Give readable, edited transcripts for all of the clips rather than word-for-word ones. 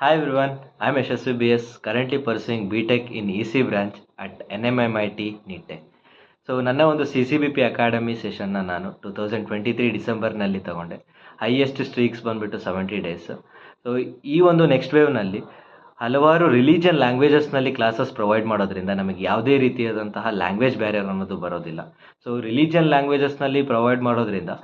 Hi everyone, I'm Yashasvi BS, currently pursuing BTech in EC branch at NMMIT NITE. So ನನ್ನ ಒಂದು CCBP academy ಸೆಷನ್ನ ನಾನು 2023 ಡಿಸೆಂಬರ್ನಲ್ಲಿ ತಗೊಂಡೆ. Highest streaks ಬಂದುಬಿಟ್ಟು 70 days. So ಈ ಒಂದು ನೆಕ್ಸ್ಟ್ ವೇವ್ನಲ್ಲಿ ಹಲವಾರು ರಿಲಿಜಿಯನ್ ಲ್ಯಾಂಗ್ವೇಜಸ್ನಲ್ಲಿ ಕ್ಲಾಸಸ್ ಪ್ರೊವೈಡ್ ಮಾಡೋದ್ರಿಂದ ನಮಗೆ ಯಾವುದೇ ರೀತಿಯಾದಂತಹ ಲ್ಯಾಂಗ್ವೇಜ್ ಬ್ಯಾರಿಯರ್ ಅನ್ನೋದು ಬರೋದಿಲ್ಲ. ಸೊ ರಿಲಿಜಿಯನ್ ಲ್ಯಾಂಗ್ವೇಜಸ್ನಲ್ಲಿ ಪ್ರೊವೈಡ್ ಮಾಡೋದ್ರಿಂದ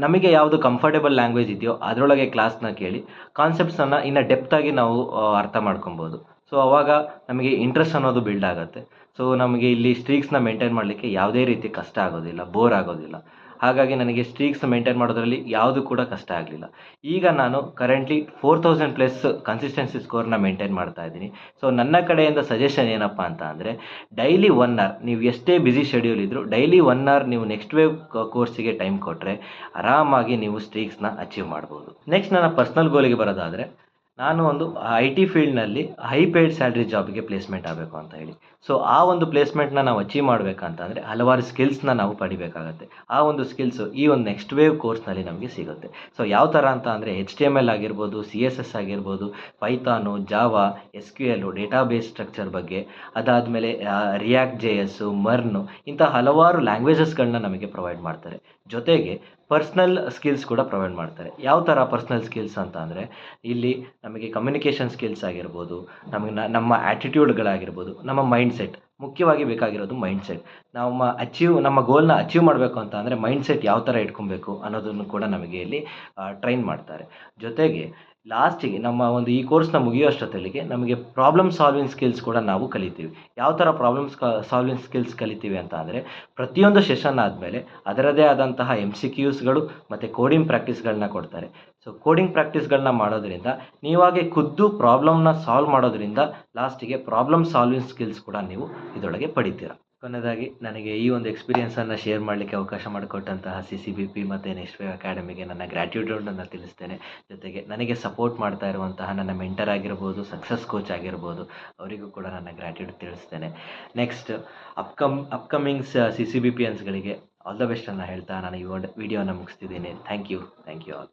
ನಮಗೆ ಯಾವುದು ಕಂಫರ್ಟೇಬಲ್ ಲ್ಯಾಂಗ್ವೇಜ್ ಇದೆಯೋ ಅದರೊಳಗೆ ಕ್ಲಾಸ್ನ ಕೇಳಿ ಕಾನ್ಸೆಪ್ಟ್ಸನ್ನು ಇನ್ನು ಡೆಪ್ತಾಗಿ ನಾವು ಅರ್ಥ ಮಾಡ್ಕೊಬೋದು. ಸೊ ಅವಾಗ ನಮಗೆ ಇಂಟ್ರೆಸ್ಟ್ ಅನ್ನೋದು ಬಿಲ್ಡ್ ಆಗುತ್ತೆ. ಸೊ ನಮಗೆ ಇಲ್ಲಿ ಸ್ಟ್ರೀಕ್ಸ್ನ ಮೇಂಟೈನ್ ಮಾಡಲಿಕ್ಕೆ ಯಾವುದೇ ರೀತಿ ಕಷ್ಟ ಆಗೋದಿಲ್ಲ, ಬೋರ್ ಆಗೋದಿಲ್ಲ. ಹಾಗಾಗಿ ನನಗೆ ಸ್ಟ್ರೀಕ್ಸ್ ಮೇಂಟೈನ್ ಮಾಡೋದ್ರಲ್ಲಿ ಯಾವುದು ಕೂಡ ಕಷ್ಟ ಆಗಲಿಲ್ಲ. ಈಗ ನಾನು ಕರೆಂಟ್ಲಿ 4000+ ಕನ್ಸಿಸ್ಟೆನ್ಸಿ ಸ್ಕೋರ್ನ ಮೇಂಟೈನ್ ಮಾಡ್ತಾ ಇದ್ದೀನಿ. ಸೊ ನನ್ನ ಕಡೆಯಿಂದ ಸಜೆಷನ್ ಏನಪ್ಪ ಅಂತ ಅಂದರೆ, ಡೈಲಿ 1 ಅವರ್ ನೀವು ಎಷ್ಟೇ ಬ್ಯುಸಿ ಶೆಡ್ಯೂಲ್ ಇದ್ದರೂ ಡೈಲಿ 1 ಅವರ್ ನೀವು ನೆಕ್ಸ್ಟ್ ವೇವ್ ಕೋರ್ಸಿಗೆ ಟೈಮ್ ಕೊಟ್ಟರೆ ಆರಾಮಾಗಿ ನೀವು ಸ್ಟ್ರೀಕ್ಸ್ನ ಅಚೀವ್ ಮಾಡ್ಬೋದು. ನೆಕ್ಸ್ಟ್ ನನ್ನ ಪರ್ಸ್ನಲ್ ಗೋಲಿಗೆ ಬರೋದಾದರೆ, ನಾನು ಒಂದು IT ಫೀಲ್ಡ್ನಲ್ಲಿ ಹೈ ಪೇಯ್ಡ್ ಸ್ಯಾಲ್ರಿ ಜಾಬ್ಗೆ ಪ್ಲೇಸ್ಮೆಂಟ್ ಆಗಬೇಕು ಅಂತ ಹೇಳಿ. ಸೊ ಆ ಒಂದು ಪ್ಲೇಸ್ಮೆಂಟ್ನ ನಾವು ಅಚೀವ್ ಮಾಡಬೇಕಂತಂದರೆ ಹಲವಾರು ಸ್ಕಿಲ್ಸ್ನ ನಾವು ಪಡಿಬೇಕಾಗತ್ತೆ. ಆ ಒಂದು ಸ್ಕಿಲ್ಸು ಈ ಒಂದು ನೆಕ್ಸ್ಟ್ ವೇವ್ ಕೋರ್ಸ್ನಲ್ಲಿ ನಮಗೆ ಸಿಗುತ್ತೆ. ಸೊ ಯಾವ ಥರ ಅಂತ ಅಂದರೆ HTML ಆಗಿರ್ಬೋದು, CSS ಆಗಿರ್ಬೋದು, ಪೈಥಾನು, ಜಾವಾ, SQL, ಡೇಟಾಬೇಸ್ ಸ್ಟ್ರಕ್ಚರ್ ಬಗ್ಗೆ, ಅದಾದಮೇಲೆ ರಿಯಾಕ್ಟ್ JS, ಮರ್ನು ಇಂಥ ಹಲವಾರು ಲ್ಯಾಂಗ್ವೇಜಸ್ಗಳನ್ನ ನಮಗೆ ಪ್ರೊವೈಡ್ ಮಾಡ್ತಾರೆ. ಜೊತೆಗೆ ಪರ್ಸ್ನಲ್ ಸ್ಕಿಲ್ಸ್ ಕೂಡ ಪ್ರೊವೈಡ್ ಮಾಡ್ತಾರೆ. ಯಾವ ಥರ ಪರ್ಸ್ನಲ್ ಸ್ಕಿಲ್ಸ್ ಅಂತ ಅಂದರೆ, ಇಲ್ಲಿ ನಮಗೆ ಕಮ್ಯುನಿಕೇಷನ್ ಸ್ಕಿಲ್ಸ್ ಆಗಿರ್ಬೋದು, ನಮಗೆ ನಮ್ಮ ಆ್ಯಟಿಟ್ಯೂಡ್ಗಳಾಗಿರ್ಬೋದು, ನಮ್ಮ ಮೈಂಡ್ಸೆಟ್ ಮುಖ್ಯವಾಗಿ ಬೇಕಾಗಿರೋದು ಮೈಂಡ್ಸೆಟ್. ನಮ್ಮ ಗೋಲ್ನ ಅಚೀವ್ ಮಾಡಬೇಕು ಅಂತ ಅಂದರೆ ಮೈಂಡ್ಸೆಟ್ ಯಾವ ಥರ ಇಟ್ಕೊಬೇಕು ಅನ್ನೋದನ್ನು ಕೂಡ ನಮಗೆ ಇಲ್ಲಿ ಟ್ರೈನ್ ಮಾಡ್ತಾರೆ. ಜೊತೆಗೆ ಲಾಸ್ಟಿಗೆ ನಮ್ಮ ಒಂದು ಈ ಕೋರ್ಸ್ನ ಮುಗಿಯೋಷ್ಟೊತ್ತಿಗೆ ನಮಗೆ ಪ್ರಾಬ್ಲಮ್ ಸಾಲ್ವಿಂಗ್ ಸ್ಕಿಲ್ಸ್ ಕೂಡ ನಾವು ಕಲಿತೀವಿ. ಯಾವ ಥರ ಸಾಲ್ವಿಂಗ್ ಸ್ಕಿಲ್ಸ್ ಕಲಿತೀವಿ ಅಂತ ಅಂದರೆ, ಪ್ರತಿಯೊಂದು ಸೆಷನ್ ಆದಮೇಲೆ ಅದರದೇ ಆದಂತಹ MCQsಗಳು ಮತ್ತು ಕೋಡಿಂಗ್ ಪ್ರಾಕ್ಟೀಸ್ಗಳನ್ನ ಕೊಡ್ತಾರೆ. ಸೊ ಕೋಡಿಂಗ್ ಪ್ರಾಕ್ಟೀಸ್ಗಳನ್ನ ಮಾಡೋದ್ರಿಂದ ನೀವಾಗೆ ಖುದ್ದು ಪ್ರಾಬ್ಲಮ್ನ ಸಾಲ್ವ್ ಮಾಡೋದ್ರಿಂದ ಲಾಸ್ಟಿಗೆ ಪ್ರಾಬ್ಲಮ್ ಸಾಲ್ವಿಂಗ್ ಸ್ಕಿಲ್ಸ್ ಕೂಡ ನೀವು ಇದರೊಳಗೆ ಪಡಿತೀರ. ಕೊನೆಯದಾಗಿ ನನಗೆ ಈ ಒಂದು ಎಕ್ಸ್ಪೀರಿಯನ್ಸನ್ನು ಶೇರ್ ಮಾಡಲಿಕ್ಕೆ ಅವಕಾಶ ಮಾಡಿಕೊಟ್ಟಂತಹ CCBP ಮತ್ತು ನೆಕ್ಸ್ಟ್ ವೇವ್ ಅಕಾಡೆಮಿಗೆ ನನ್ನ ಗ್ರ್ಯಾಟ್ಯೂಡನ್ನು ತಿಳಿಸ್ತೇನೆ. ಜೊತೆಗೆ ನನಗೆ ಸಪೋರ್ಟ್ ಮಾಡ್ತಾ ಇರುವಂತಹ ನನ್ನ ಮೆಂಟರ್ ಆಗಿರ್ಬೋದು, ಸಕ್ಸಸ್ ಕೋಚ್ ಆಗಿರ್ಬೋದು, ಅವರಿಗೂ ಕೂಡ ನನ್ನ ಗ್ರ್ಯಾಟ್ಯೂಡ್ ತಿಳಿಸ್ತೇನೆ. ನೆಕ್ಸ್ಟ್ ಅಪ್ಕಮಿಂಗ್ CCBPiansಗಳಿಗೆ ಆಲ್ ದ ಬೆಸ್ಟನ್ನು ಹೇಳ್ತಾ ನಾನು ಈ ಒಂದು ವಿಡಿಯೋನ ಮುಗಿಸ್ತಿದ್ದೀನಿ. Thank you all.